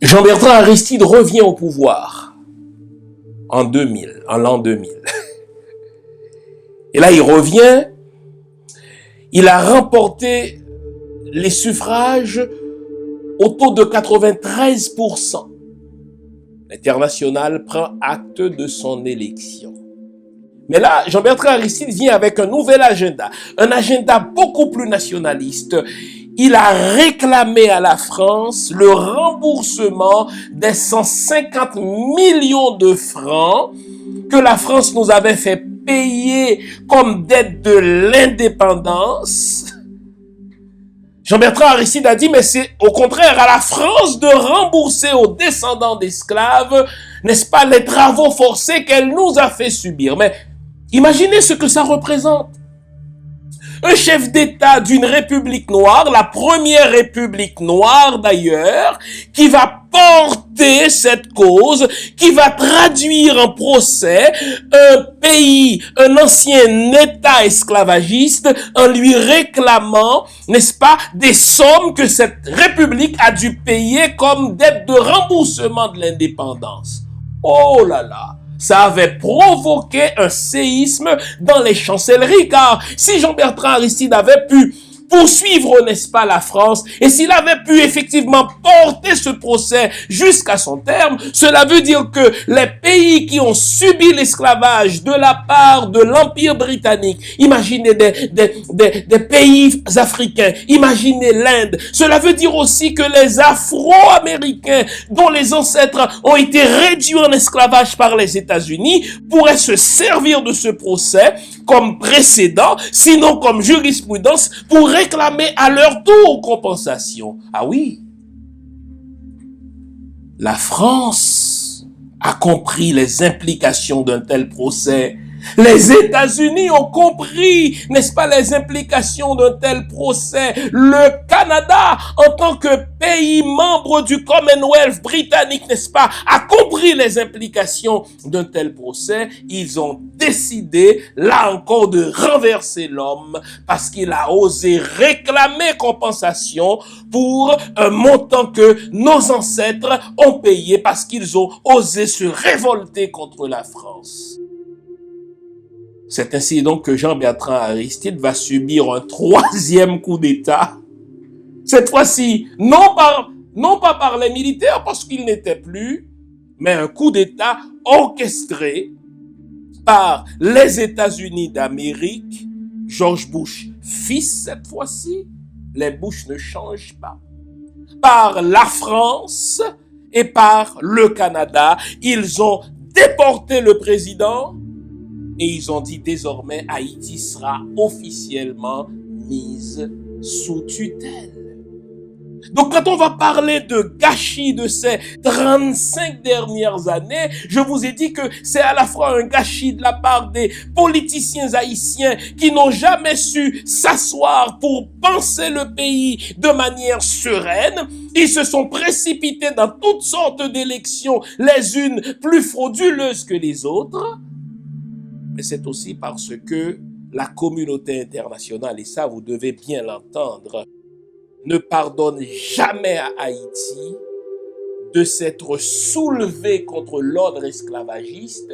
Jean-Bertrand Aristide revient au pouvoir en l'an 2000. Et là, il revient, il a remporté les suffrages au taux de 93%. L'Internationale prend acte de son élection. Mais là, Jean-Bertrand Aristide vient avec un nouvel agenda, un agenda beaucoup plus nationaliste. Il a réclamé à la France le remboursement des 150 millions de francs que la France nous avait fait payer comme dette de l'indépendance. Jean-Bertrand Aristide a dit, mais c'est au contraire à la France de rembourser aux descendants d'esclaves, n'est-ce pas, les travaux forcés qu'elle nous a fait subir. Mais imaginez ce que ça représente. Un chef d'État d'une république noire, la première république noire d'ailleurs, qui va porter cette cause, qui va traduire en procès un pays, un ancien État esclavagiste, en lui réclamant, n'est-ce pas, des sommes que cette république a dû payer comme dette de remboursement de l'indépendance. Oh là là! Ça avait provoqué un séisme dans les chancelleries, car si Jean-Bertrand Aristide avait pu poursuivre, n'est-ce pas, la France, et s'il avait pu effectivement porter ce procès jusqu'à son terme, cela veut dire que les pays qui ont subi l'esclavage de la part de l'Empire britannique, imaginez des pays africains, imaginez l'Inde, cela veut dire aussi que les Afro-Américains, dont les ancêtres ont été réduits en esclavage par les États-Unis, pourraient se servir de ce procès comme précédent, sinon comme jurisprudence, pour réclamer à leur tour compensation. Ah oui, la France a compris les implications d'un tel procès. Les États-Unis ont compris, n'est-ce pas, les implications d'un tel procès. Le Canada, en tant que pays membre du Commonwealth britannique, n'est-ce pas, a compris les implications d'un tel procès. Ils ont décidé, là encore, de renverser l'homme parce qu'il a osé réclamer compensation pour un montant que nos ancêtres ont payé parce qu'ils ont osé se révolter contre la France. C'est ainsi donc que Jean-Bertrand Aristide va subir un troisième coup d'État. Cette fois-ci, non pas par les militaires parce qu'ils n'étaient plus, mais un coup d'État orchestré par les États-Unis d'Amérique, George Bush fils cette fois-ci, les Bush ne changent pas, par la France et par le Canada. Ils ont déporté le président et ils ont dit désormais Haïti sera officiellement mise sous tutelle. Donc quand on va parler de gâchis de ces 35 dernières années, je vous ai dit que c'est à la fois un gâchis de la part des politiciens haïtiens qui n'ont jamais su s'asseoir pour penser le pays de manière sereine. Ils se sont précipités dans toutes sortes d'élections, les unes plus frauduleuses que les autres. Mais c'est aussi parce que la communauté internationale, et ça vous devez bien l'entendre, ne pardonne jamais à Haïti de s'être soulevé contre l'ordre esclavagiste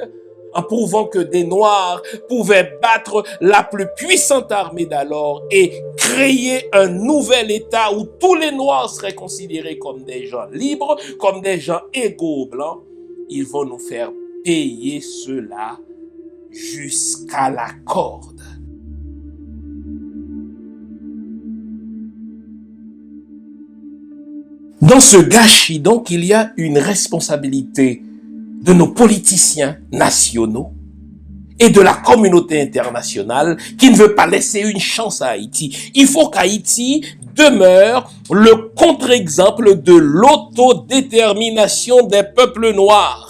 en prouvant que des Noirs pouvaient battre la plus puissante armée d'alors et créer un nouvel État où tous les Noirs seraient considérés comme des gens libres, comme des gens égaux aux Blancs. Ils vont nous faire payer cela jusqu'à la corde. Dans ce gâchis, donc, il y a une responsabilité de nos politiciens nationaux et de la communauté internationale qui ne veut pas laisser une chance à Haïti. Il faut qu'Haïti demeure le contre-exemple de l'autodétermination des peuples noirs.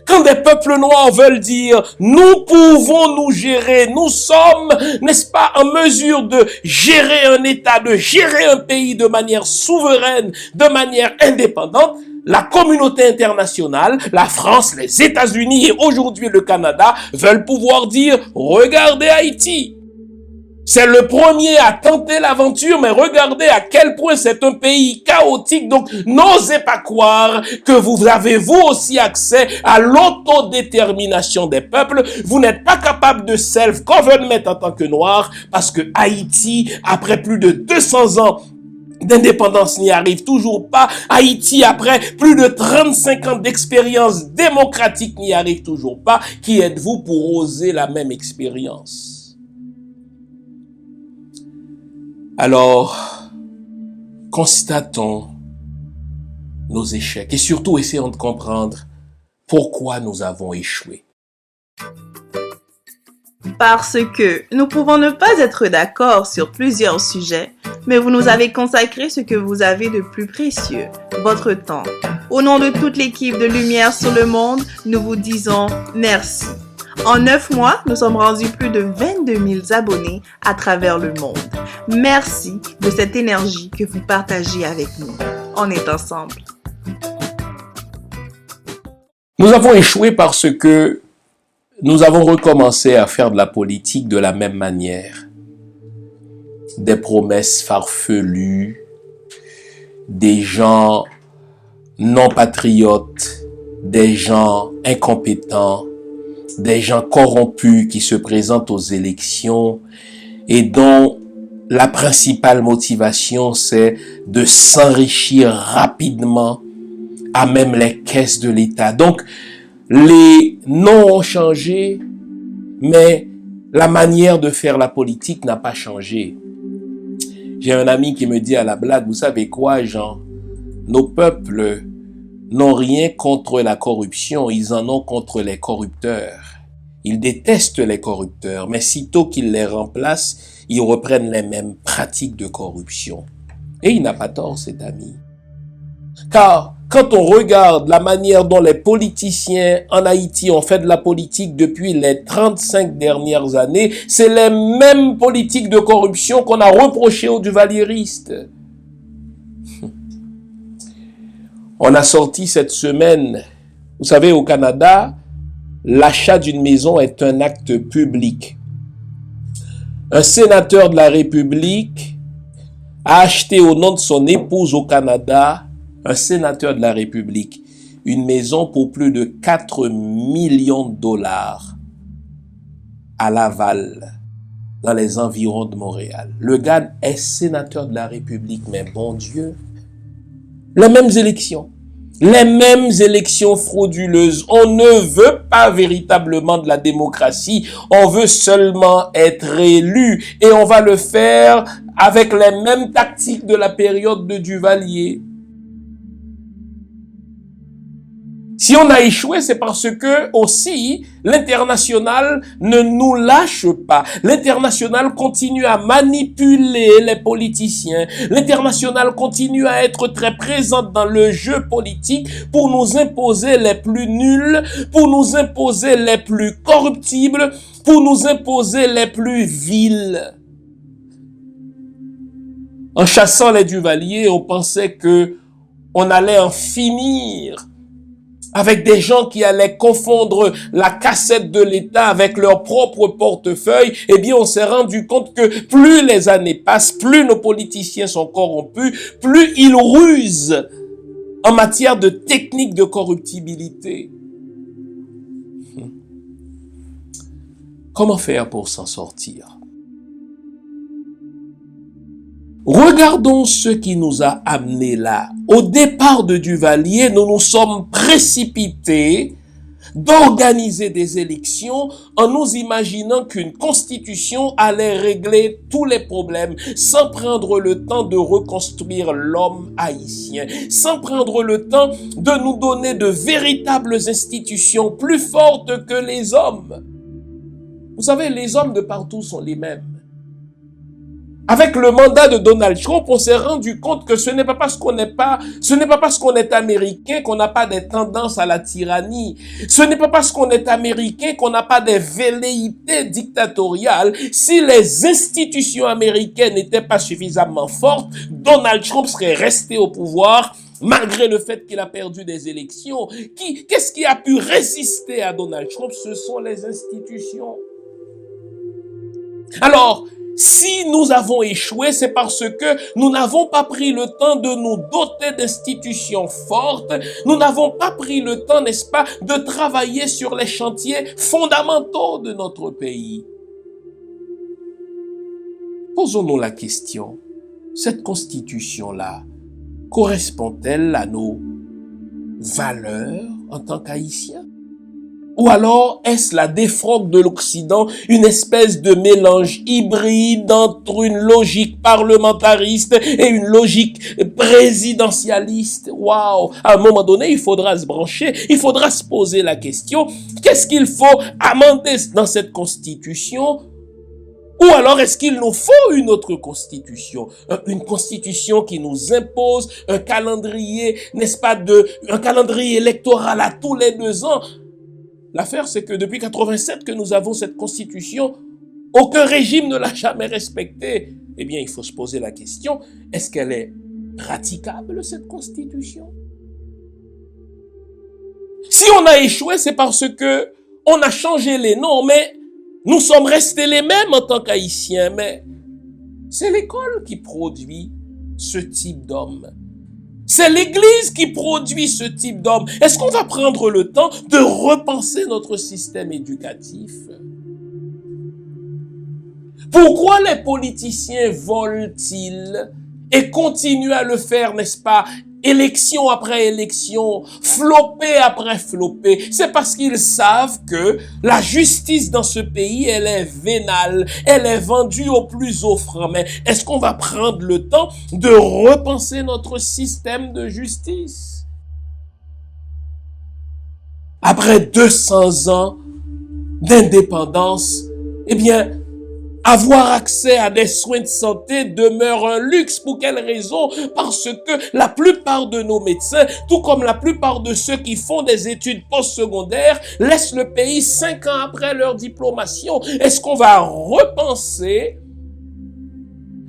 Quand des peuples noirs veulent dire « nous pouvons nous gérer, nous sommes, n'est-ce pas, en mesure de gérer un État, de gérer un pays de manière souveraine, de manière indépendante », la communauté internationale, la France, les États-Unis et aujourd'hui le Canada veulent pouvoir dire « regardez Haïti ». C'est le premier à tenter l'aventure, mais regardez à quel point c'est un pays chaotique. Donc, n'osez pas croire que vous avez vous aussi accès à l'autodétermination des peuples. Vous n'êtes pas capable de self-government en tant que noir parce que Haïti, après plus de 200 ans d'indépendance n'y arrive toujours pas. Haïti, après plus de 35 ans d'expérience démocratique, n'y arrive toujours pas. Qui êtes-vous pour oser la même expérience? Alors, constatons nos échecs et surtout essayons de comprendre pourquoi nous avons échoué. Parce que nous pouvons ne pas être d'accord sur plusieurs sujets, mais vous nous avez consacré ce que vous avez de plus précieux, votre temps. Au nom de toute l'équipe de Lumière sur le monde, nous vous disons merci. En 9 mois, nous sommes rendus plus de 22 000 abonnés à travers le monde. Merci de cette énergie que vous partagez avec nous. On est ensemble. Nous avons échoué parce que nous avons recommencé à faire de la politique de la même manière. Des promesses farfelues, des gens non patriotes, des gens incompétents, des gens corrompus qui se présentent aux élections et dont la principale motivation, c'est de s'enrichir rapidement à même les caisses de l'État. Donc, les noms ont changé, mais la manière de faire la politique n'a pas changé. J'ai un ami qui me dit à la blague, vous savez quoi, Jean? Nos peuples n'ont rien contre la corruption, ils en ont contre les corrupteurs. Ils détestent les corrupteurs, mais sitôt qu'ils les remplacent, ils reprennent les mêmes pratiques de corruption. Et il n'a pas tort, cet ami. Car quand on regarde la manière dont les politiciens en Haïti ont fait de la politique depuis les 35 dernières années, c'est les mêmes politiques de corruption qu'on a reprochées aux duvalieristes. On a sorti cette semaine, vous savez, au Canada, l'achat d'une maison est un acte public. Un sénateur de la République a acheté au nom de son épouse au Canada, un sénateur de la République, une maison pour plus de 4 millions de dollars à Laval, dans les environs de Montréal. Le gars est sénateur de la République, mais bon Dieu, les mêmes élections frauduleuses. On ne veut pas véritablement de la démocratie, on veut seulement être élu et on va le faire avec les mêmes tactiques de la période de Duvalier. Si on a échoué, c'est parce que aussi l'international ne nous lâche pas. L'international continue à manipuler les politiciens. L'international continue à être très présente dans le jeu politique pour nous imposer les plus nuls, pour nous imposer les plus corruptibles, pour nous imposer les plus vils. En chassant les Duvaliers, on pensait que on allait en finir avec des gens qui allaient confondre la cassette de l'État avec leur propre portefeuille. Eh bien, on s'est rendu compte que plus les années passent, plus nos politiciens sont corrompus, plus ils rusent en matière de technique de corruptibilité. Comment faire pour s'en sortir? Regardons ce qui nous a amenés là. Au départ de Duvalier, nous nous sommes précipités d'organiser des élections en nous imaginant qu'une constitution allait régler tous les problèmes sans prendre le temps de reconstruire l'homme haïtien, sans prendre le temps de nous donner de véritables institutions plus fortes que les hommes. Vous savez, les hommes de partout sont les mêmes. Avec le mandat de Donald Trump, on s'est rendu compte que ce n'est pas parce qu'on est américain qu'on n'a pas des tendances à la tyrannie. Ce n'est pas parce qu'on est américain qu'on n'a pas des velléités dictatoriales. Si les institutions américaines n'étaient pas suffisamment fortes, Donald Trump serait resté au pouvoir malgré le fait qu'il a perdu des élections. Qu'est-ce qui a pu résister à Donald Trump? Ce sont les institutions. Alors, si nous avons échoué, c'est parce que nous n'avons pas pris le temps de nous doter d'institutions fortes. Nous n'avons pas pris le temps, n'est-ce pas, de travailler sur les chantiers fondamentaux de notre pays. Posons-nous la question. cette constitution-là correspond-elle à nos valeurs en tant qu'Haïtiens? Ou alors est-ce la défroque de l'Occident, une espèce de mélange hybride entre une logique parlementariste et une logique présidentialiste? Waouh! À un moment donné, il faudra se brancher, il faudra se poser la question, qu'est-ce qu'il faut amender dans cette constitution? Ou alors est-ce qu'il nous faut une autre constitution? Une constitution qui nous impose un calendrier, n'est-ce pas, un calendrier électoral à tous les 2 ans? L'affaire, c'est que depuis 87 que nous avons cette constitution, aucun régime ne l'a jamais respectée. Eh bien, il faut se poser la question, est-ce qu'elle est praticable, cette constitution? Si on a échoué, c'est parce que on a changé les noms, mais nous sommes restés les mêmes en tant qu'Haïtiens. Mais c'est l'école qui produit ce type d'homme. C'est l'Église qui produit ce type d'homme. Est-ce qu'on va prendre le temps de repenser notre système éducatif? Pourquoi les politiciens volent-ils et continuent à le faire, n'est-ce pas, élection après élection, flopée après flopée? C'est parce qu'ils savent que la justice dans ce pays, elle est vénale, elle est vendue au plus offrant. Mais est-ce qu'on va prendre le temps de repenser notre système de justice? Après 200 ans d'indépendance, eh bien, avoir accès à des soins de santé demeure un luxe. Pour quelle raison? Parce que la plupart de nos médecins, tout comme la plupart de ceux qui font des études postsecondaires, laissent le pays 5 ans après leur diplomation. Est-ce qu'on va repenser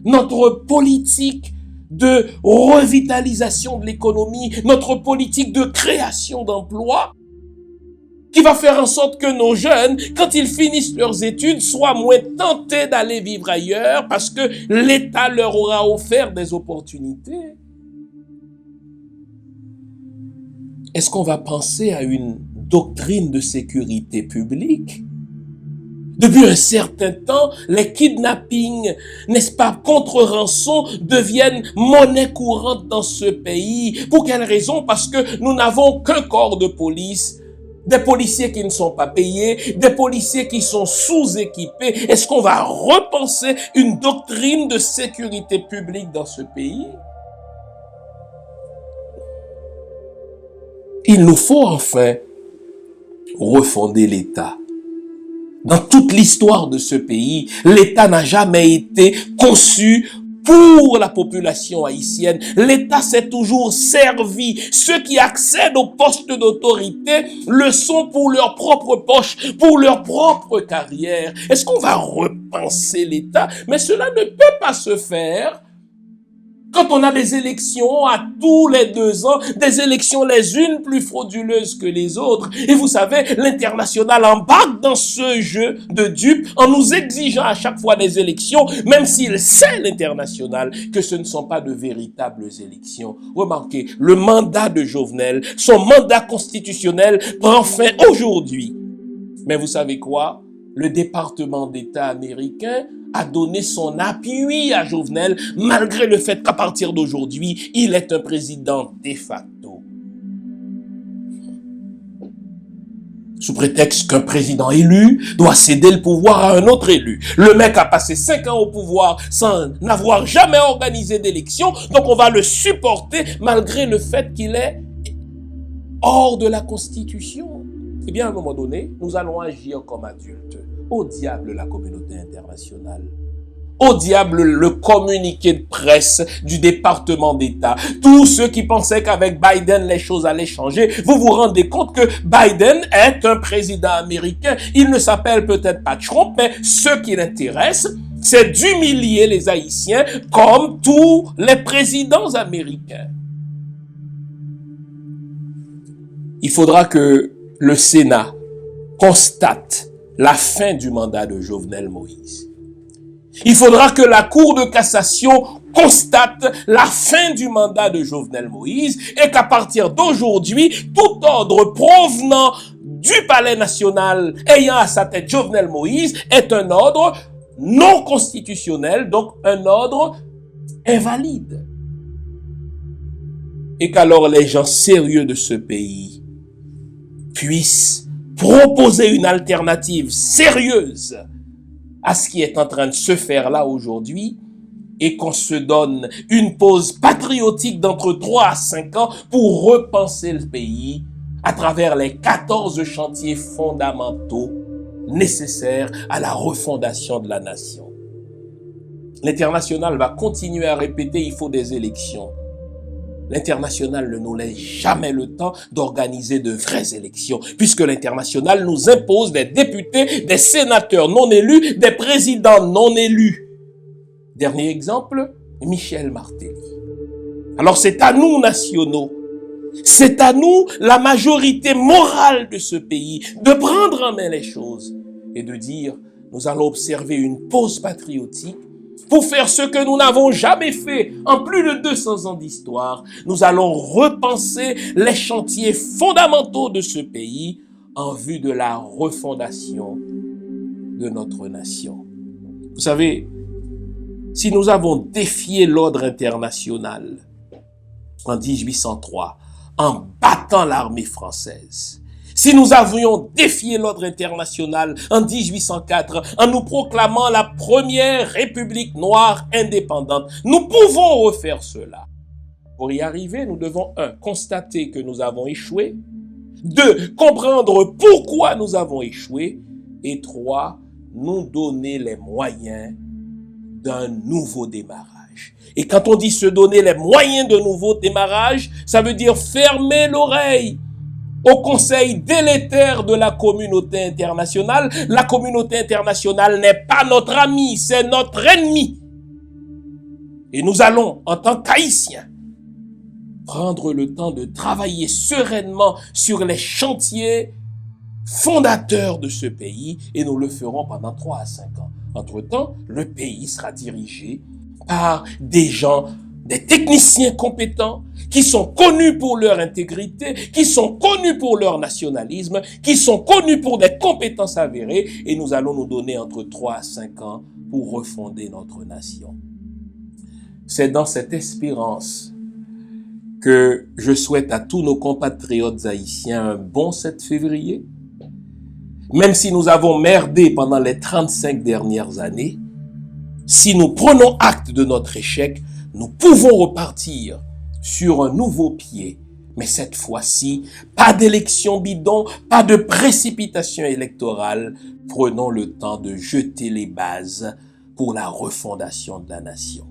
notre politique de revitalisation de l'économie, notre politique de création d'emplois, qui va faire en sorte que nos jeunes, quand ils finissent leurs études, soient moins tentés d'aller vivre ailleurs parce que l'État leur aura offert des opportunités? Est-ce qu'on va penser à une doctrine de sécurité publique? Depuis un certain temps, les kidnappings, n'est-ce pas, contre rançon, deviennent monnaie courante dans ce pays. Pour quelle raison? Parce que nous n'avons qu'un corps de police, des policiers qui ne sont pas payés, des policiers qui sont sous-équipés. Est-ce qu'on va repenser une doctrine de sécurité publique dans ce pays? Il nous faut enfin refonder l'État. Dans toute l'histoire de ce pays, l'État n'a jamais été conçu pour la population haïtienne. L'État s'est toujours servi. Ceux qui accèdent aux postes d'autorité le sont pour leur propre poche, pour leur propre carrière. Est-ce qu'on va repenser l'État? Mais cela ne peut pas se faire quand on a des élections à tous les 2 ans, des élections les unes plus frauduleuses que les autres. Et vous savez, l'international embarque dans ce jeu de dupes en nous exigeant à chaque fois des élections, même s'il sait, l'international, que ce ne sont pas de véritables élections. Remarquez, le mandat de Jovenel, son mandat constitutionnel prend fin aujourd'hui. Mais vous savez quoi? Le département d'État américain a donné son appui à Jovenel, malgré le fait qu'à partir d'aujourd'hui, il est un président de facto. Sous prétexte qu'un président élu doit céder le pouvoir à un autre élu. Le mec a passé 5 ans au pouvoir sans n'avoir jamais organisé d'élection, donc on va le supporter malgré le fait qu'il est hors de la Constitution. Eh bien, à un moment donné, nous allons agir comme adultes. Au diable la communauté internationale. Au diable le communiqué de presse du département d'État. Tous ceux qui pensaient qu'avec Biden les choses allaient changer, vous vous rendez compte que Biden est un président américain. Il ne s'appelle peut-être pas Trump, mais ce qui l'intéresse, c'est d'humilier les Haïtiens comme tous les présidents américains. Il faudra que le Sénat constate la fin du mandat de Jovenel Moïse. Il faudra que la Cour de cassation constate la fin du mandat de Jovenel Moïse et qu'à partir d'aujourd'hui, tout ordre provenant du palais national ayant à sa tête Jovenel Moïse est un ordre non constitutionnel, donc un ordre invalide. Et qu'alors les gens sérieux de ce pays puissent proposer une alternative sérieuse à ce qui est en train de se faire là aujourd'hui et qu'on se donne une pause patriotique d'entre 3 à 5 ans pour repenser le pays à travers les 14 chantiers fondamentaux nécessaires à la refondation de la nation. L'international va continuer à répéter, il faut des élections. L'international ne nous laisse jamais le temps d'organiser de vraies élections, puisque l'international nous impose des députés, des sénateurs non élus, des présidents non élus. Dernier exemple, Michel Martelly. Alors c'est à nous, nationaux, c'est à nous, la majorité morale de ce pays, de prendre en main les choses et de dire, nous allons observer une pause patriotique pour faire ce que nous n'avons jamais fait en plus de 200 ans d'histoire. Nous allons repenser les chantiers fondamentaux de ce pays en vue de la refondation de notre nation. Vous savez, si nous avons défié l'ordre international en 1803 en battant l'armée française, si nous avions défié l'ordre international en 1804 en nous proclamant la première république noire indépendante, nous pouvons refaire cela. Pour y arriver, nous devons 1. Constater que nous avons échoué, 2. Comprendre pourquoi nous avons échoué et 3. Nous donner les moyens d'un nouveau démarrage. Et quand on dit se donner les moyens d'un nouveau démarrage, ça veut dire fermer l'oreille au conseil délétère de la communauté internationale. La communauté internationale n'est pas notre ami, c'est notre ennemi. Et nous allons, en tant qu'Haïtiens, prendre le temps de travailler sereinement sur les chantiers fondateurs de ce pays et nous le ferons pendant 3 à 5 ans. Entre-temps, le pays sera dirigé par des gens, des techniciens compétents qui sont connus pour leur intégrité, qui sont connus pour leur nationalisme, qui sont connus pour des compétences avérées et nous allons nous donner entre 3 à 5 ans pour refonder notre nation. C'est dans cette espérance que je souhaite à tous nos compatriotes haïtiens un bon 7 février. Même si nous avons merdé pendant les 35 dernières années, si nous prenons acte de notre échec, nous pouvons repartir sur un nouveau pied. Mais cette fois-ci, pas d'élection bidon, pas de précipitation électorale. Prenons le temps de jeter les bases pour la refondation de la nation.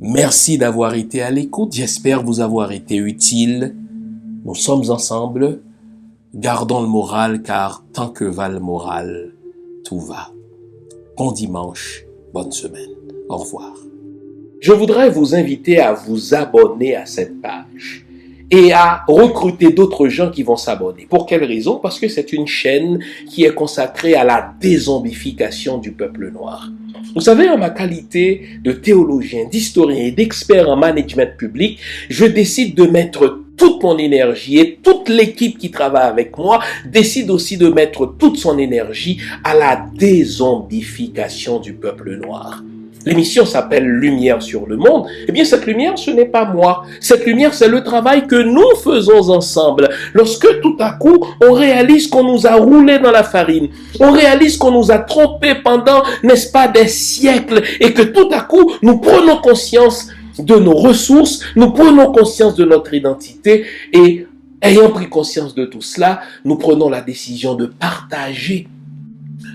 Merci d'avoir été à l'écoute. J'espère vous avoir été utile. Nous sommes ensemble. Gardons le moral, car tant que va le moral, tout va. Bon dimanche, bonne semaine. Au revoir. Je voudrais vous inviter à vous abonner à cette page et à recruter d'autres gens qui vont s'abonner. Pour quelle raison? Parce que c'est une chaîne qui est consacrée à la dézombification du peuple noir. Vous savez, en ma qualité de théologien, d'historien et d'expert en management public, je décide de mettre toute mon énergie et toute l'équipe qui travaille avec moi décide aussi de mettre toute son énergie à la dézombification du peuple noir. L'émission s'appelle Lumière sur le monde. Eh bien, cette lumière, ce n'est pas moi. Cette lumière, c'est le travail que nous faisons ensemble. Lorsque tout à coup, on réalise qu'on nous a roulé dans la farine, on réalise qu'on nous a trompés pendant, n'est-ce pas, des siècles, et que tout à coup, nous prenons conscience de nos ressources, nous prenons conscience de notre identité, et ayant pris conscience de tout cela, nous prenons la décision de partager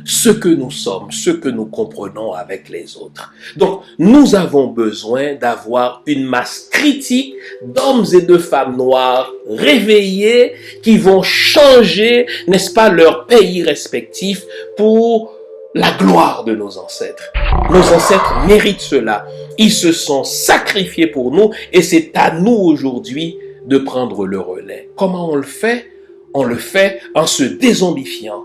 ce que nous sommes, ce que nous comprenons avec les autres. Donc, nous avons besoin d'avoir une masse critique d'hommes et de femmes noirs réveillés qui vont changer, n'est-ce pas, leur pays respectif pour la gloire de nos ancêtres. Nos ancêtres méritent cela. Ils se sont sacrifiés pour nous et c'est à nous aujourd'hui de prendre le relais. Comment on le fait? On le fait en se dézombifiant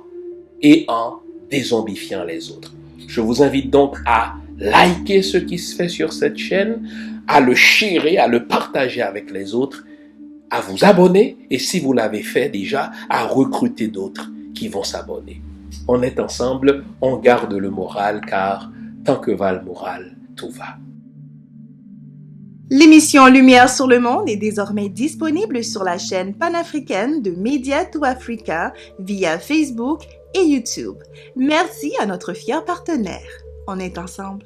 et en dézombifiant les autres. Je vous invite donc à liker ce qui se fait sur cette chaîne, à le sharer, à le partager avec les autres, à vous abonner et si vous l'avez fait déjà, à recruter d'autres qui vont s'abonner. On est ensemble, on garde le moral car tant que va le moral, tout va. L'émission Lumière sur le monde est désormais disponible sur la chaîne panafricaine de Media to Africa via Facebook et YouTube. Merci à notre fier partenaire. On est ensemble.